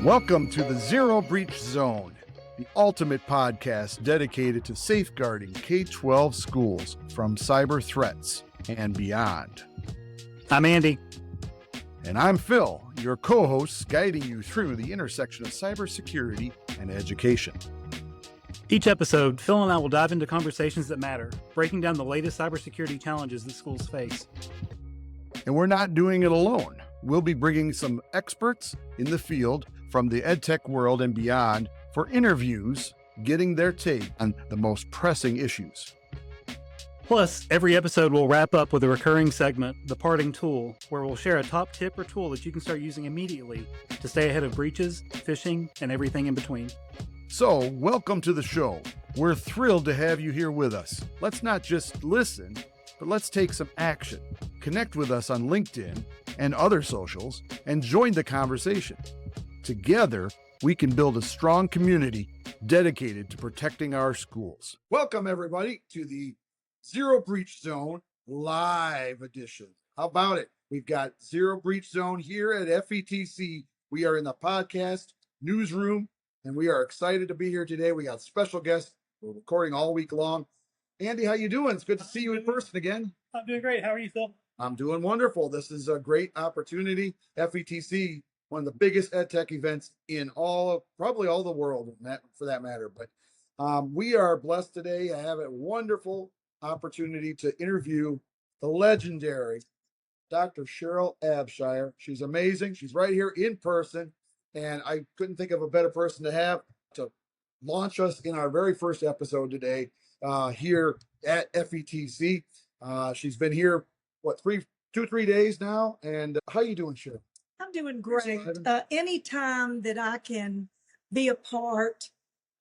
Welcome to the Zero Breach Zone, the ultimate podcast dedicated to safeguarding K-12 schools from cyber threats and beyond. I'm Andy. And I'm Phil, your co-host guiding you through the intersection of cybersecurity and education. Each episode, Phil and I will dive into conversations that matter, breaking down the latest cybersecurity challenges that schools face. And we're not doing it alone. We'll be bringing some experts in the field from the EdTech world and beyond for interviews, getting their take on the most pressing issues. Plus, every episode will wrap up with a recurring segment, The Parting Tool, where we'll share a top tip or tool that you can start using immediately to stay ahead of breaches, phishing, and everything in between. So, welcome to the show. We're thrilled to have you here with us. Let's not just listen, but let's take some action. Connect with us on LinkedIn and other socials and join the conversation. Together, we can build a strong community dedicated to protecting our schools. Welcome, everybody, to the Zero Breach Zone live edition. How about it? We've got Zero Breach Zone here at FETC. We are in the podcast newsroom, and we are excited to be here today. We got special guests. We're recording all week long. Andy, how you doing? It's good to see you in person again. I'm doing great. How are you, Phil? I'm doing wonderful. This is a great opportunity. FETC, one of the biggest EdTech events in probably all the world, for that matter. But we are blessed today. I have a wonderful opportunity to interview the legendary Dr. Sheryl Abshire. She's amazing. She's right here in person, and I couldn't think of a better person to have to launch us in our very first episode today here at FETC. She's been here, 3 days now, and how you doing, Sheryl? I'm doing great. Anytime that I can be a part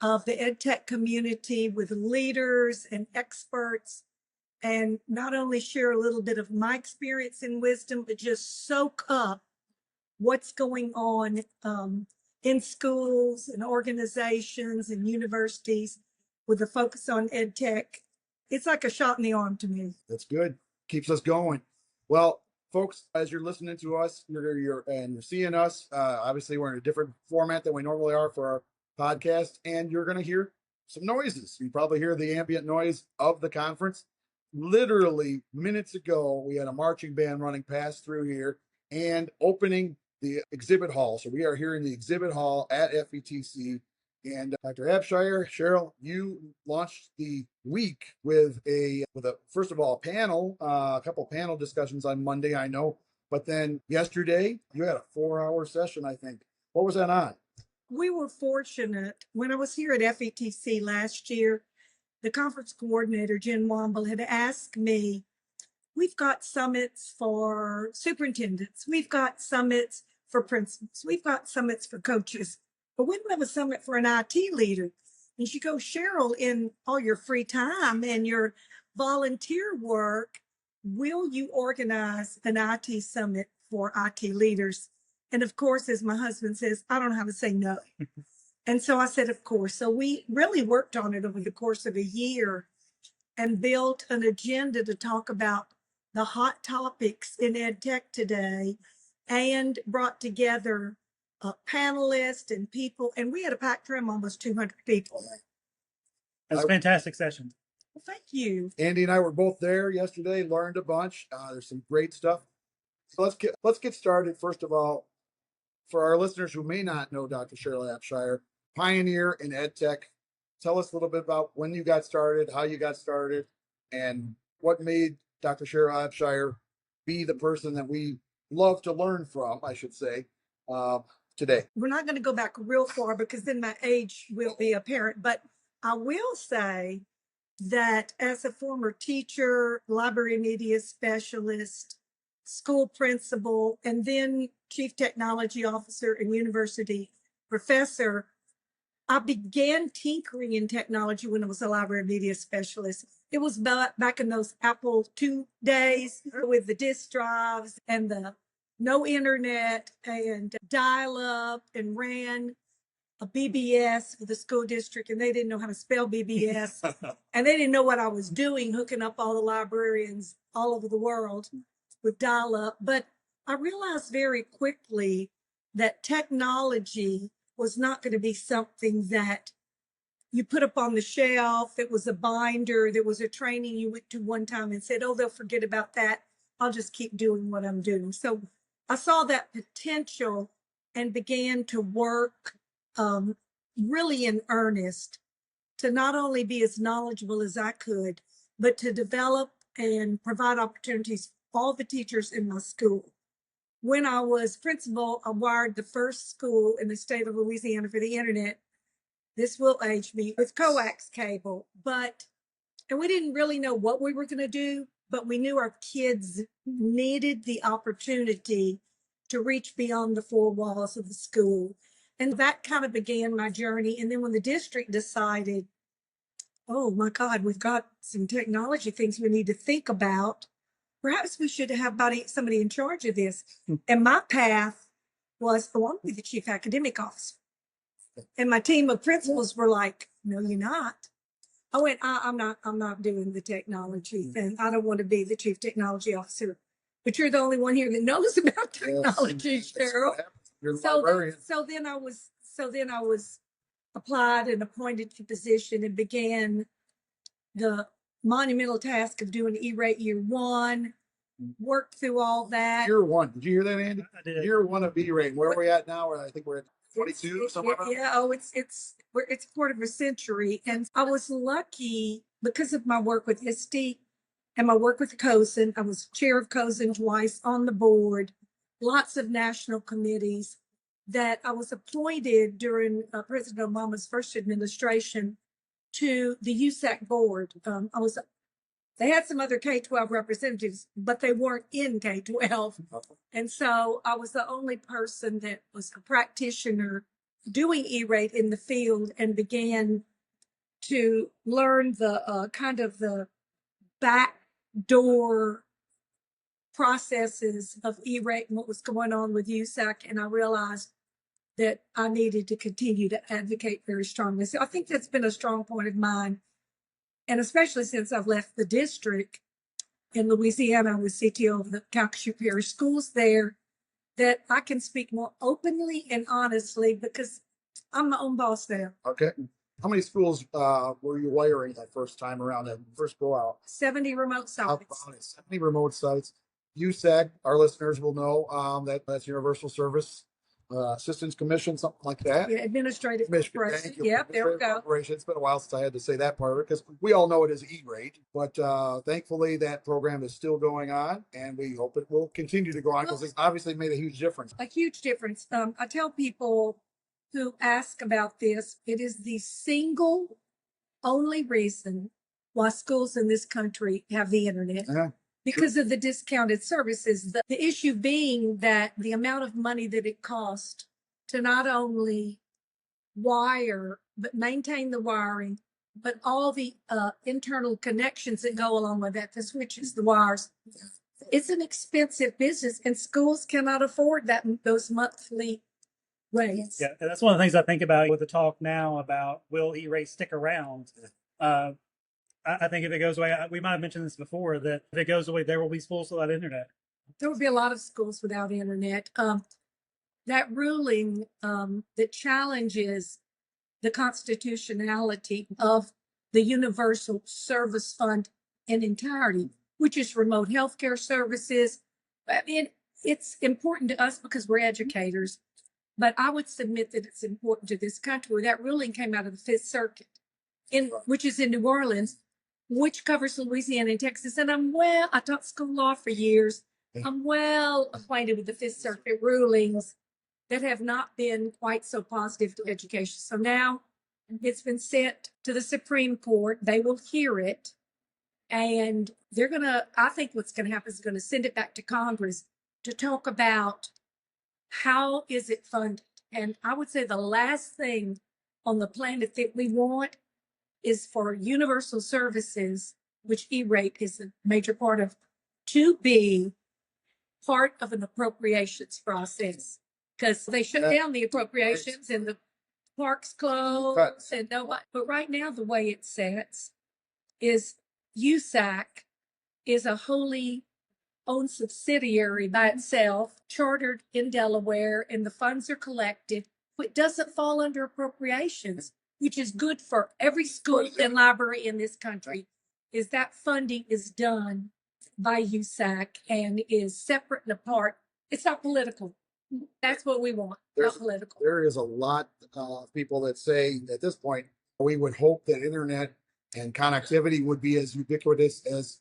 of the EdTech community with leaders and experts, and not only share a little bit of my experience and wisdom, but just soak up what's going on in schools and organizations and universities with a focus on EdTech. It's like a shot in the arm to me. That's good. Keeps us going. Well, folks, as you're listening to us, you're seeing us. Obviously, we're in a different format than we normally are for our podcast, and you're going to hear some noises. You probably hear the ambient noise of the conference. Literally minutes ago, we had a marching band running past through here and opening the exhibit hall. So we are here in the exhibit hall at FETC. And Dr. Abshire, Sheryl, you launched the week with a first of all, a panel, a couple panel discussions on Monday, I know. But then yesterday, you had a 4-hour session, I think. What was that on? We were fortunate. When I was here at FETC last year, the conference coordinator, Jen Womble, had asked me, we've got summits for superintendents. We've got summits for principals. We've got summits for coaches. But we don't have a summit for an IT leader. And she goes, Sheryl, in all your free time and your volunteer work, will you organize an IT summit for IT leaders? And of course, as my husband says, I don't know how to say no. And so I said, of course. So we really worked on it over the course of a year and built an agenda to talk about the hot topics in EdTech today, and brought together panelists and people, and we had a packed room, almost 200 people. It was a fantastic session. Well, thank you. Andy and I were both there yesterday, learned a bunch. There's some great stuff. So let's get started. First of all, for our listeners who may not know Dr. Sheryl Abshire, pioneer in EdTech, tell us a little bit about when you got started, how you got started, and what made Dr. Sheryl Abshire be the person that we love to learn from, I should say, today. We're not going to go back real far because then my age will be apparent, but I will say that as a former teacher, library media specialist, school principal, and then chief technology officer and university professor, I began tinkering in technology when I was a library media specialist. It was back in those Apple II days with the disk drives and the no internet and dial-up, and ran a BBS for the school district, and they didn't know how to spell BBS. And they didn't know what I was doing, hooking up all the librarians all over the world with dial-up. But I realized very quickly that technology was not going to be something that you put up on the shelf. It was a binder. There was a training you went to one time and said, oh, they'll forget about that. I'll just keep doing what I'm doing. So I saw that potential and began to work really in earnest to not only be as knowledgeable as I could, but to develop and provide opportunities for all the teachers in my school. When I was principal, I wired the first school in the state of Louisiana for the internet. This will age me, with coax cable, and we didn't really know what we were going to do, but we knew our kids needed the opportunity to reach beyond the four walls of the school. And that kind of began my journey. And then when the district decided, oh my God, we've got some technology things we need to think about, perhaps we should have somebody in charge of this. And my path was, I want to be the chief academic officer. And my team of principals were like, no, you're not. I went, I'm not doing the technology thing. I don't want to be the chief technology officer. But you're the only one here that knows about technology, yes, Cheryl. So then I was applied and appointed to position and began the monumental task of doing E-rate year one, worked through all that. Year one. Did you hear that, Andy? I did. Year one of E-rate. Where are we at now? I think we're at 22 somewhere. Yeah. Oh, it's a quarter of a century. And I was lucky because of my work with ISTE and my work with COSIN. I was chair of COSIN twice, on the board, lots of national committees, that I was appointed during President Obama's first administration to the USAC board. They had some other K-12 representatives, but they weren't in K-12. And so I was the only person that was a practitioner doing E-rate in the field, and began to learn the kind of the backdoor processes of E-rate and what was going on with USAC. And I realized that I needed to continue to advocate very strongly. So I think that's been a strong point of mine. And especially since I've left the district in Louisiana, I was CTO of the Calcasieu Parish schools there, that I can speak more openly and honestly because I'm my own boss there. Okay. How many schools were you wiring that first time around, that first go out? 70 remote sites. 70 remote sites. USAC, our listeners will know that's Universal Service Assistance Commission, something like that. Yeah, Administrative Corporation. Yep, there we go. It's been a while since I had to say that part of it because we all know it is E-rate, but thankfully that program is still going on, and we hope it will continue to go on because it's obviously made a huge difference. A huge difference. I tell people who ask about this, it is the single only reason why schools in this country have the internet. Because of the discounted services. The issue being that the amount of money that it costs to not only wire, but maintain the wiring, but all the internal connections that go along with that, the switches, the wires. It's an expensive business, and schools cannot afford those monthly rates. Yeah, and that's one of the things I think about with the talk now about will E-rate stick around. I think if it goes away, we might have mentioned this before, that if it goes away, there will be schools without internet. There will be a lot of schools without internet. That ruling that challenges the constitutionality of the Universal Service Fund in entirety, which is remote healthcare services. I mean, it's important to us because we're educators, but I would submit that it's important to this country. That ruling came out of the Fifth Circuit, which is in New Orleans, which covers Louisiana and Texas. And I taught school law for years. I'm well acquainted with the Fifth Circuit rulings that have not been quite so positive to education. So now it's been sent to the Supreme Court. They will hear it. And I think what's going to happen is going to send it back to Congress to talk about how is it funded. And I would say the last thing on the planet that we want is for universal services, which E-rate is a major part of, to be part of an appropriations process, because they shut down the appropriations and the parks closed and nobody. But right now, the way it sets is USAC is a wholly own subsidiary by itself, chartered in Delaware, and the funds are collected. It doesn't fall under appropriations, which is good for every school and library in this country, is that funding is done by USAC and is separate and apart. It's not political. That's what we want, not political. There is a lot of people that say at this point, we would hope that internet and connectivity would be as ubiquitous as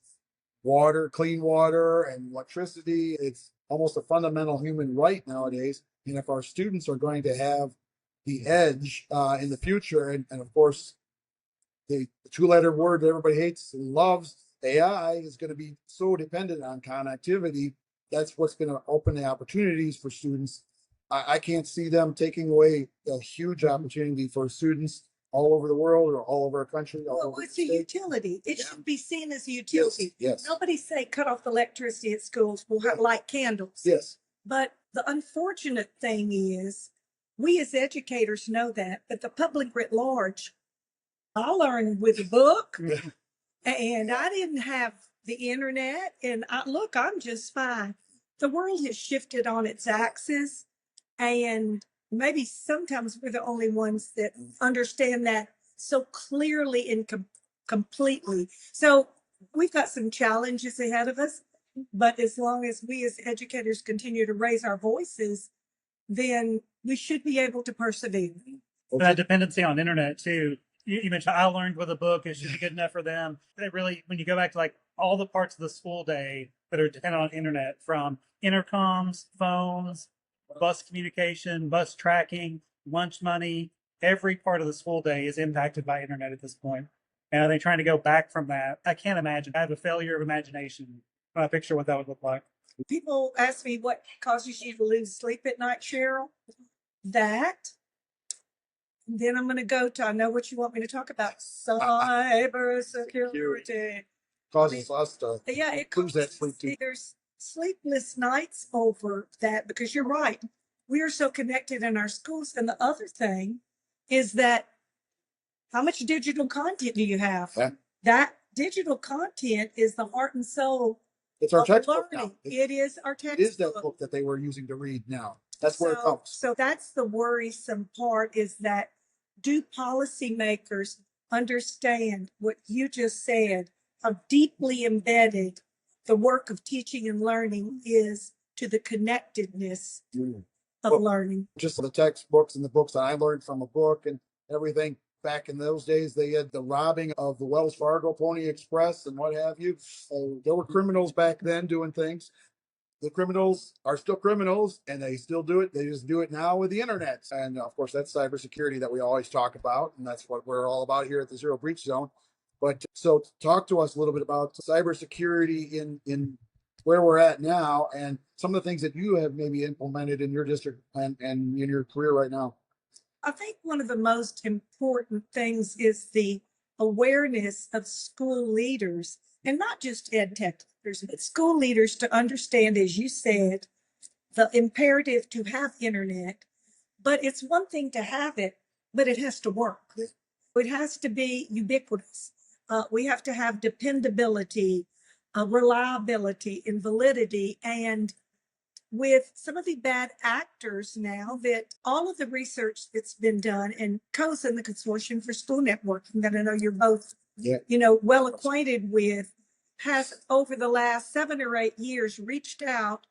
water, clean water, and electricity. It's almost a fundamental human right nowadays. And if our students are going to have the edge in the future, and of course, the two-letter word that everybody hates and loves, AI, is going to be so dependent on connectivity. That's what's going to open the opportunities for students. I can't see them taking away a huge opportunity for students all over the world or all over our country. Well, it's a utility. It should be seen as a utility. Yes. Nobody say cut off the electricity at schools. We'll have light candles. Yes. But the unfortunate thing is, we as educators know that, but the public writ large, I learned with a book, and I didn't have the internet, and I'm just fine. The world has shifted on its axis, and maybe sometimes we're the only ones that understand that so clearly and completely. So we've got some challenges ahead of us, but as long as we as educators continue to raise our voices, then we should be able to persevere. That dependency on internet too. You mentioned I learned with a book, it should be good enough for them. It really, when you go back to like all the parts of the school day that are dependent on internet, from intercoms, phones, bus communication, bus tracking, lunch money, every part of the school day is impacted by internet at this point. And are they trying to go back from that? I can't imagine. I have a failure of imagination when I picture what that would look like. People ask me what causes you to lose sleep at night, Sheryl. That. Then I'm going to go to, I know what you want me to talk about, cybersecurity. Causes us to lose that sleep too. There's sleepless nights over that, because you're right. We are so connected in our schools. And the other thing is that how much digital content do you have? Yeah. That digital content is the heart and soul. It's our textbook now. It is our textbook. It is that book that they were using to read now. That's where it comes. So that's the worrisome part, is that do policymakers understand what you just said, how deeply embedded the work of teaching and learning is to the connectedness of learning? Just the textbooks and the books that I learned from a book and everything. Back in those days, they had the robbing of the Wells Fargo Pony Express and what have you. There were criminals back then doing things. The criminals are still criminals, and they still do it. They just do it now with the internet. And of course, that's cybersecurity that we always talk about. And that's what we're all about here at the Zero Breach Zone. But so talk to us a little bit about cybersecurity in where we're at now, and some of the things that you have maybe implemented in your district and in your career right now. I think one of the most important things is the awareness of school leaders, and not just EdTech leaders, but school leaders, to understand, as you said, the imperative to have internet. But it's one thing to have it, but it has to work. It has to be ubiquitous. We have to have dependability, reliability, and validity. And with some of the bad actors now, that all of the research that's been done, and COSA, the Consortium for School Networking, that I know you're both, well acquainted with, has over the last 7 or 8 years reached out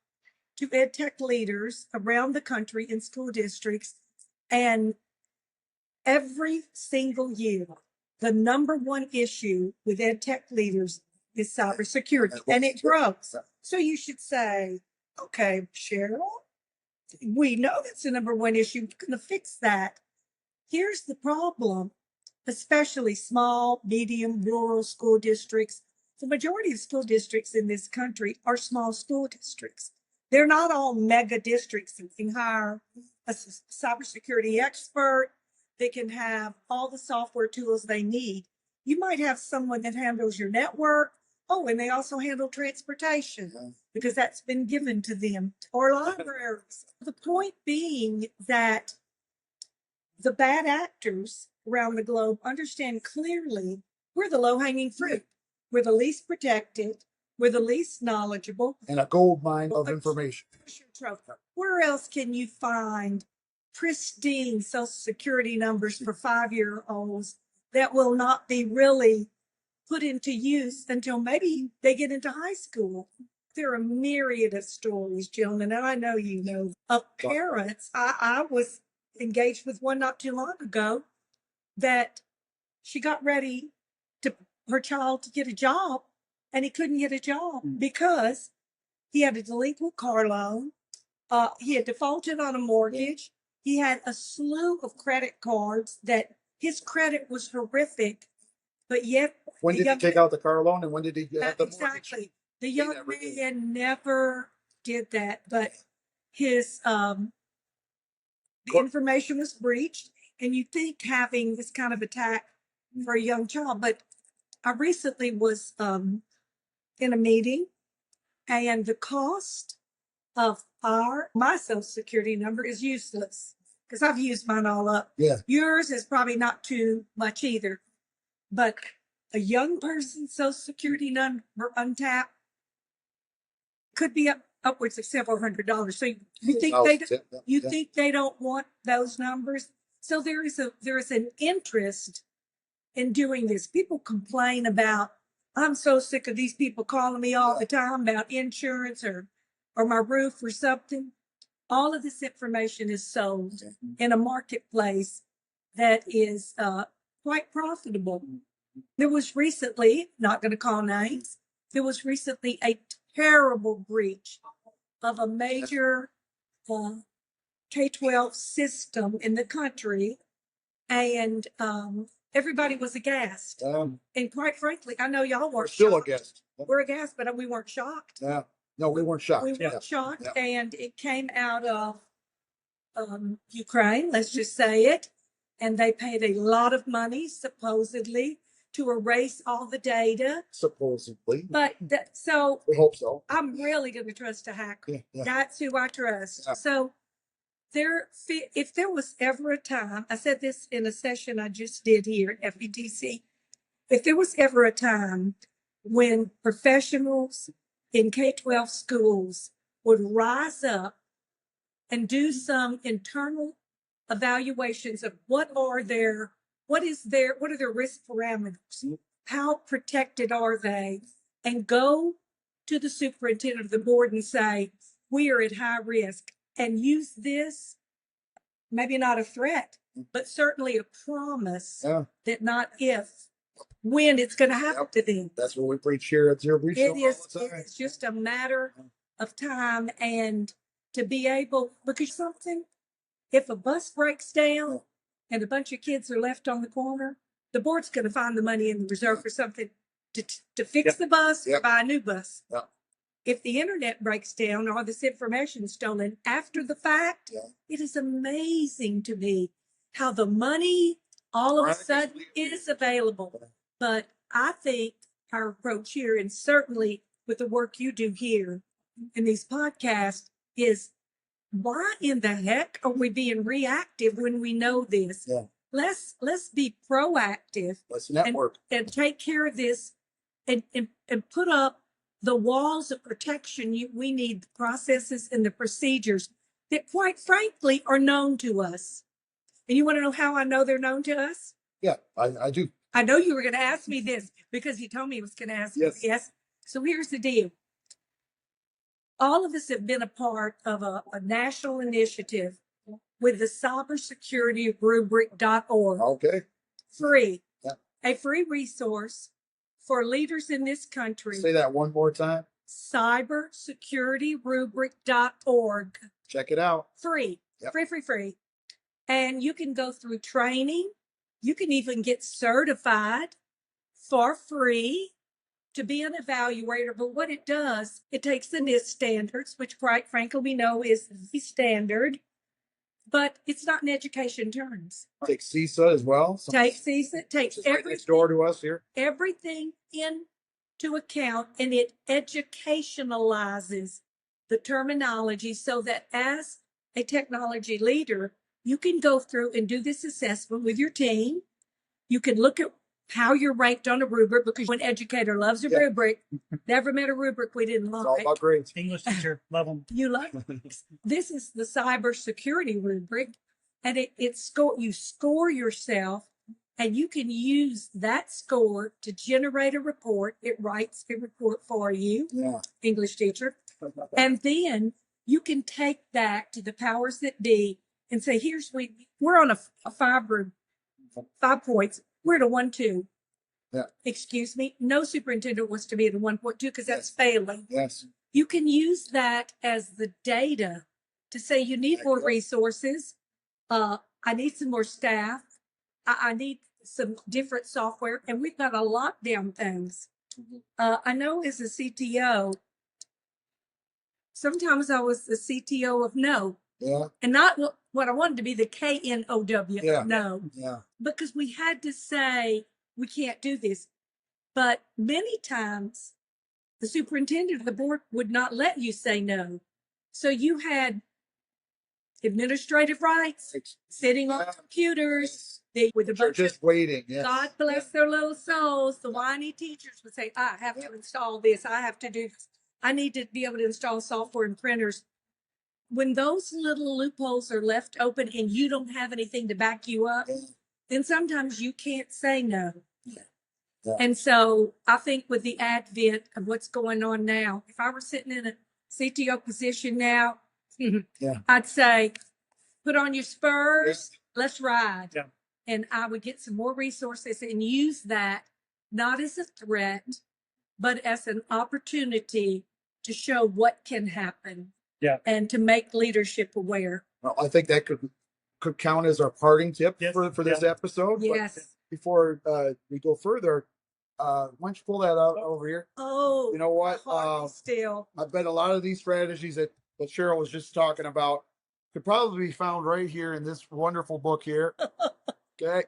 to EdTech leaders around the country in school districts. And every single year, the number one issue with EdTech leaders is cybersecurity, and it grows. So you should say, okay, Sheryl, we know that's the number one issue. We're going to fix that. Here's the problem, especially small, medium, rural school districts. The majority of school districts in this country are small school districts. They're not all mega districts that can hire a cybersecurity expert. They can have all the software tools they need. You might have someone that handles your network. Oh, and they also handle transportation because that's been given to them, or libraries. The point being that the bad actors around the globe understand clearly we're the low-hanging fruit. We're the least protected. We're the least knowledgeable. and a gold mine of information. Treasure trove. Where else can you find pristine Social Security numbers for 5-year-olds that will not be really put into use until maybe they get into high school? There are a myriad of stories, gentlemen, and I know you know, of parents. I was engaged with one not too long ago that she got ready to her child to get a job, and he couldn't get a job because he had a delinquent car loan. He had defaulted on a mortgage. He had a slew of credit cards that his credit was horrific, but yet. When did he take out the car loan, and when did he get the mortgage? Exactly. The young man never did that, but his the information was breached, and you think having this kind of attack for a young child. But I recently was in a meeting, and the cost of my Social Security number is useless because I've used mine all up. Yeah. Yours is probably not too much either, but a young person's Social Security number untapped could be upwards of several $100s. So you think they don't want those numbers? So there is an interest in doing this. People complain about, I'm so sick of these people calling me all the time about insurance or my roof or something. All of this information is sold in a marketplace that is quite profitable. There was recently, not going to call names, there was recently a terrible breach of a major K-12 system in the country, and everybody was aghast. And quite frankly, I know y'all weren't still shocked. aghast. We're aghast, but we weren't shocked. Yeah. No, we weren't shocked. We weren't shocked, and it came out of Ukraine, let's just say it, and they paid a lot of money, supposedly, to erase all the data. Supposedly. But so we hope so. I'm really going to trust a hacker. Yeah. That's who I trust. Yeah. So if there was ever a time, I said this in a session I just did here at FETC, if there was ever a time when professionals in K-12 schools would rise up and do some internal evaluations of what are their risk parameters, how protected are they, and go to the superintendent of the board and say, we are at high risk, and use this, maybe not a threat, but certainly a promise that not if, when it's going to happen to them. That's what we preach here at Zero Breach. It's just a matter of time, and to be able, because something, if a bus breaks down and a bunch of kids are left on the corner, the board's going to find the money in the reserve for something to fix the bus or buy a new bus. If the internet breaks down or this information is stolen after the fact, it is amazing to me how the money all of a sudden is available. But I think our approach here, and certainly with the work you do here in these podcasts, is why in the heck are we being reactive when we know this? Let's be proactive. Let's network and take care of this and put up the walls of protection we need, the processes and the procedures that quite frankly are known to us. And you want to know how I know they're known to us? Yeah, I do. I know you were going to ask me this because you told me you was going to ask me. Yes. So here's the deal. All of us have been a part of a national initiative with the cybersecurityrubric.org. Okay. Free. A free resource for leaders in this country. Say that one more time. cybersecurityrubric.org. Check it out. Free. Free. And you can go through training. You can even get certified for free to be an evaluator. But what it does, it takes the NIST standards, which quite frankly we know is the standard, but it's not in education terms. Take CISA as well. Take CISA, takes everything right next door to us here. Everything into account, and it educationalizes the terminology so that as a technology leader, you can go through and do this assessment with your team. You can look at how you're ranked on a rubric, because an educator loves a rubric. Never met a rubric we didn't It's all like. about grades. English teacher, love them. You love it. This is the cybersecurity rubric, and you score yourself, and you can use that score to generate a report. It writes a report for you, Yeah. English teacher, and then you can take that to the powers that be and say, we're on a 5 points. We're at a 1-2. Yeah. Excuse me. No superintendent wants to be at a 1.2 because that's failing. Yes. You can use that as the data to say you need more resources. I need some more staff. I need some different software, and we've got a lockdown things. I know as a CTO, sometimes I was the CTO of no. Yeah. And not what I wanted to be, the KNOW. Yeah. No. Yeah. Because we had to say, we can't do this. But many times, the superintendent of the board would not let you say no. So you had administrative rights, sitting on computers, with a bunch Just of, waiting. Yes. God bless their little souls, the whiny teachers would say, I have to install this, I have to do this. I need to be able to install software and printers. When those little loopholes are left open and you don't have anything to back you up, then sometimes you can't say no. Yeah. And so I think with the advent of what's going on now, if I were sitting in a CTO position now, I'd say, put on your spurs, let's ride. Yeah. And I would get some more resources and use that not as a threat, but as an opportunity to show what can happen. Yeah. And to make leadership aware. Well, I think that could count as our parting tip for this episode. Yes. But before we go further, why don't you pull that out over here? Oh, you know what? Still. I bet a lot of these strategies that Sheryl was just talking about could probably be found right here in this wonderful book here. Okay.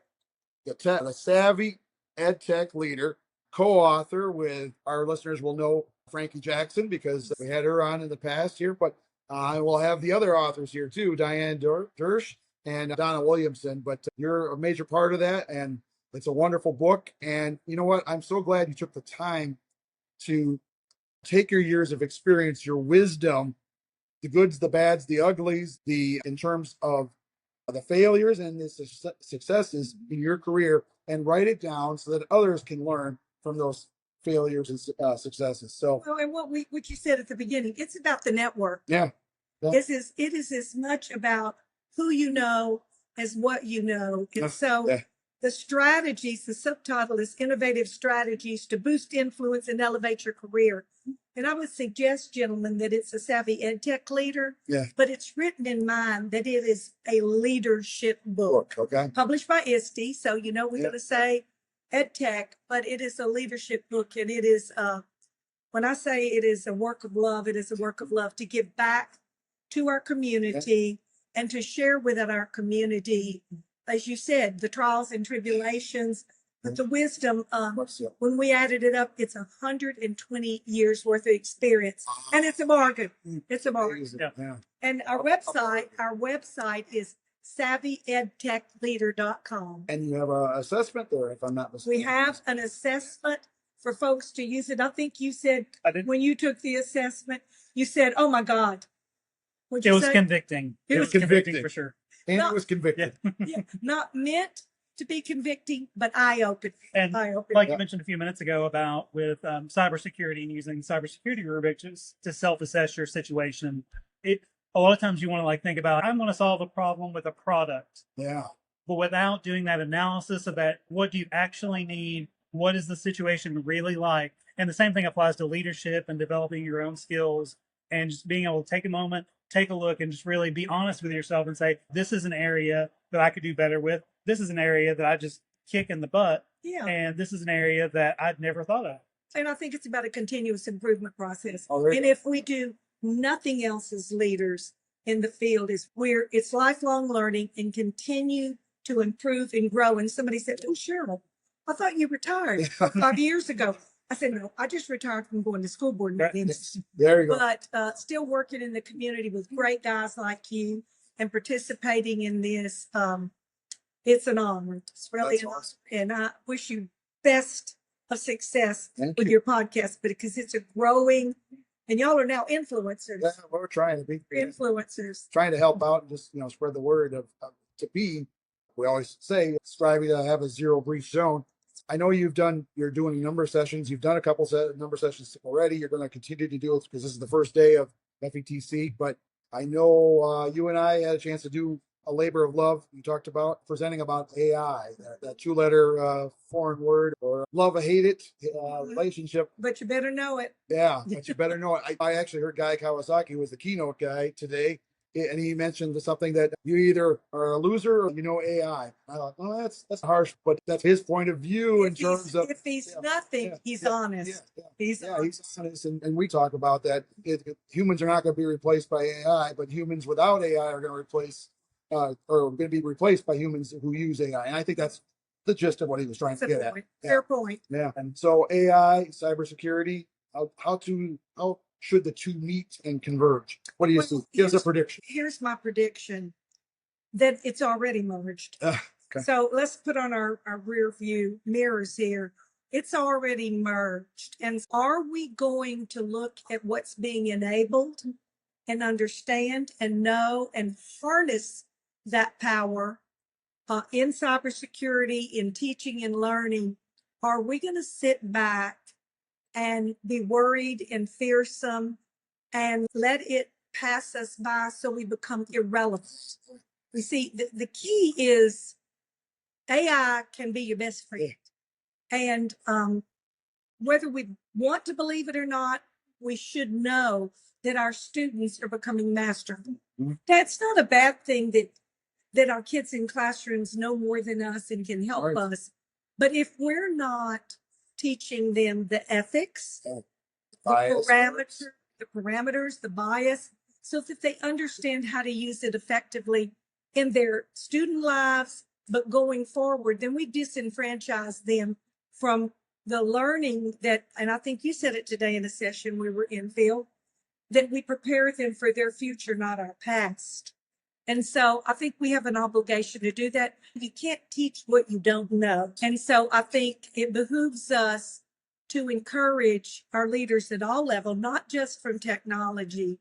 The Savvy EdTech Leader, co-author with, our listeners will know, Frankie Jackson, because we had her on in the past here, but I will have the other authors here too, Diane Dersh and Donna Williamson, but you're a major part of that, and it's a wonderful book. And you know what? I'm so glad you took the time to take your years of experience, your wisdom, the goods, the bads, the uglies, in terms of the failures and the successes in your career, and write it down so that others can learn from those failures and successes. So, well, and what you said at the beginning, it's about the network. Yeah. It is as much about who you know as what you know. And so the strategies, the subtitle is Innovative Strategies to Boost Influence and Elevate Your Career. And I would suggest, gentlemen, that it's a Savvy EdTech Leader, but it's written in mind that it is a leadership book. Okay. Published by ISTE. So, we're going to say EdTech, but it is a leadership book. And it is, when I say it is a work of love, it is a work of love to give back to our community and to share with our community, as you said, the trials and tribulations, but the wisdom. When we added it up, it's 120 years worth of experience, and it's a bargain. It's a bargain. Yeah. And our website is savvyedtechleader.com. And you have an assessment there, if I'm not mistaken. We have an assessment for folks to use it. I think you said when you took the assessment, you said, "Oh my God." It was convicting. It was convicting for sure. And it was convicting. Not meant to be convicting, but eye-opening. And like you mentioned a few minutes ago about with cybersecurity and using cybersecurity rubric to self-assess your situation. A lot of times you want to think about, I'm going to solve a problem with a product. Yeah. But without doing that analysis of that, what do you actually need? What is the situation really like? And the same thing applies to leadership and developing your own skills and just being able to take a moment, take a look, and just really be honest with yourself and say, this is an area that I could do better with. This is an area that I just kick in the butt. Yeah. And this is an area that I'd never thought of. And I think it's about a continuous improvement process. And if we do nothing else as leaders in the field, it's lifelong learning and continue to improve and grow. And somebody said, "Oh, Sheryl, I thought you retired 5 years ago." I said, "No, I just retired from going to school board meetings." There you go. But still working in the community with great guys like you and participating in this. It's an honor. It's really an honor. And I wish you best of success Thank with you. your podcast, because it's a growing, and y'all are now influencers. Yeah, we're trying to be Influencers. trying to help out and just spread the word of to be. We always say striving to have a zero breach zone. I know you're doing a number of sessions. You've done a couple number of sessions already. You're going to continue to do it because this is the first day of FETC. But I know you and I had a chance to do a labor of love. You talked about presenting about AI, that two-letter foreign word, or love or hate it relationship. But you better know it. Yeah, but you better know it. I actually heard Guy Kawasaki, who was the keynote guy today, and he mentioned something that you either are a loser or you know AI. I thought, well, that's harsh, but that's his point of view in terms of if he's nothing, he's honest. He's honest, and we talk about that. Humans are not going to be replaced by AI, but humans without AI are going to replace, or going to be replaced by humans who use AI. And I think that's the gist of what he was trying to get at. Fair point. Yeah, and so AI, cybersecurity, how should the two meet and converge? What do you see? Give us a prediction. Here's my prediction that it's already merged. Okay. So let's put on our rear view mirrors here. It's already merged. And are we going to look at what's being enabled and understand and know and harness that power in cybersecurity, in teaching and learning? Are we going to sit back and be worried and fearsome and let it pass us by so we become irrelevant? You see, the key is AI can be your best friend. And whether we want to believe it or not, we should know that our students are becoming masterful. Mm-hmm. That's not a bad thing that our kids in classrooms know more than us and can help us. But if we're not teaching them the ethics, the parameters, the bias, so that they understand how to use it effectively in their student lives, but going forward, then we disenfranchise them from the learning that, and I think you said it today in a session we were in, Phil, that we prepare them for their future, not our past. And so I think we have an obligation to do that. You can't teach what you don't know. And so I think it behooves us to encourage our leaders at all levels, not just from technology,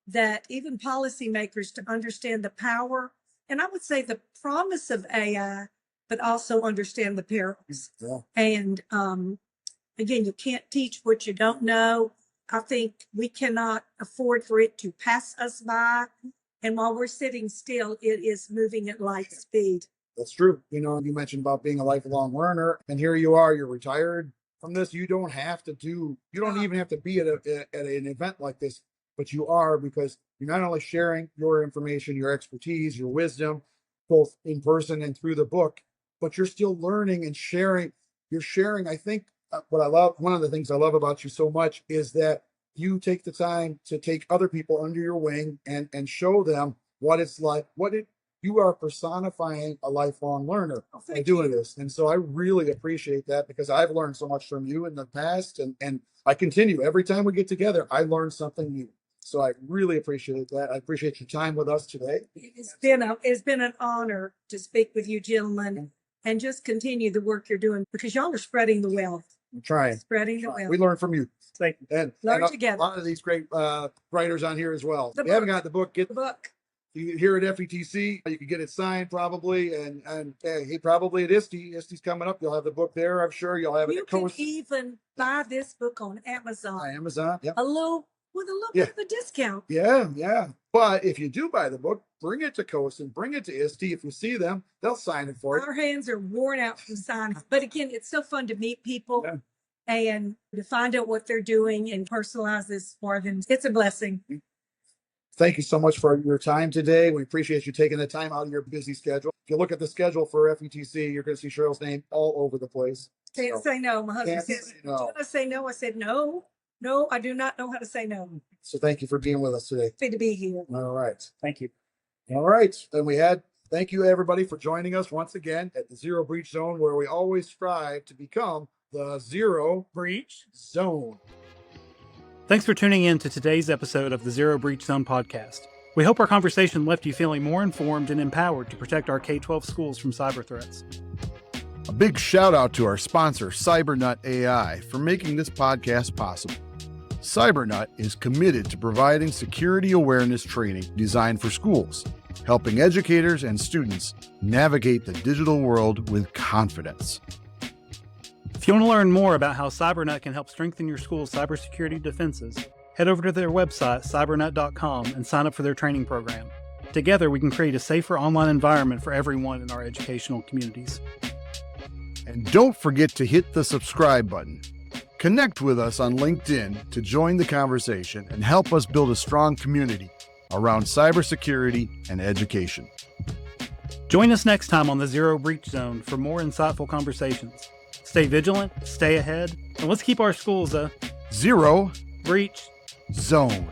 that even policymakers to understand the power, and I would say the promise of AI, but also understand the perils. Yeah. And again, you can't teach what you don't know. I think we cannot afford for it to pass us by. And while we're sitting still, it is moving at light speed. That's true. You mentioned about being a lifelong learner, and here you are, you're retired from this. You don't even have to be at an event like this, but you are, because you're not only sharing your information, your expertise, your wisdom, both in person and through the book, but you're still learning and sharing. You're sharing. I think one of the things I love about you so much is that you take the time to take other people under your wing and show them what it's like, you are personifying a lifelong learner by doing this. And so I really appreciate that, because I've learned so much from you in the past, and I continue. Every time we get together, I learn something new. So I really appreciate that. I appreciate your time with us today. It's been an honor to speak with you, gentlemen, and just continue the work you're doing, because y'all are spreading the wealth. I'm trying. Spreading the wealth. We learn from you. Thank you. And learn together. A lot of these great writers on here as well. If you haven't got the book, get the book. You hear at FETC, you can get it signed probably, and hey, probably at ISTE. ISTE's coming up. You'll have the book there. I'm sure you'll have it. You can even buy this book on Amazon. Amazon, yeah. With a little bit of a discount. Yeah. But if you do buy the book, bring it to Coast and bring it to ISTE. If you see them, they'll sign it for you. Our hands are worn out from signing. But again, it's so fun to meet people and to find out what they're doing and personalize this for them. It's a blessing. Thank you so much for your time today. We appreciate you taking the time out of your busy schedule. If you look at the schedule for FETC, you're going to see Sheryl's name all over the place. Can't say no. My husband said, "Do I say no?" I said, "No, I do not know how to say no." So thank you for being with us today. Happy to be here. All right. Thank you. All right. Then thank you everybody for joining us once again at the Zero Breach Zone, where we always strive to become the Zero Breach Zone. Thanks for tuning in to today's episode of the Zero Breach Zone podcast. We hope our conversation left you feeling more informed and empowered to protect our K-12 schools from cyber threats. A big shout out to our sponsor, Cybernut AI, for making this podcast possible. Cybernut is committed to providing security awareness training designed for schools, helping educators and students navigate the digital world with confidence. If you want to learn more about how Cybernut can help strengthen your school's cybersecurity defenses, head over to their website, cybernut.com, and sign up for their training program. Together, we can create a safer online environment for everyone in our educational communities. And don't forget to hit the subscribe button. Connect with us on LinkedIn to join the conversation and help us build a strong community around cybersecurity and education. Join us next time on the Zero Breach Zone for more insightful conversations. Stay vigilant, stay ahead, and let's keep our schools a Zero breach Zone.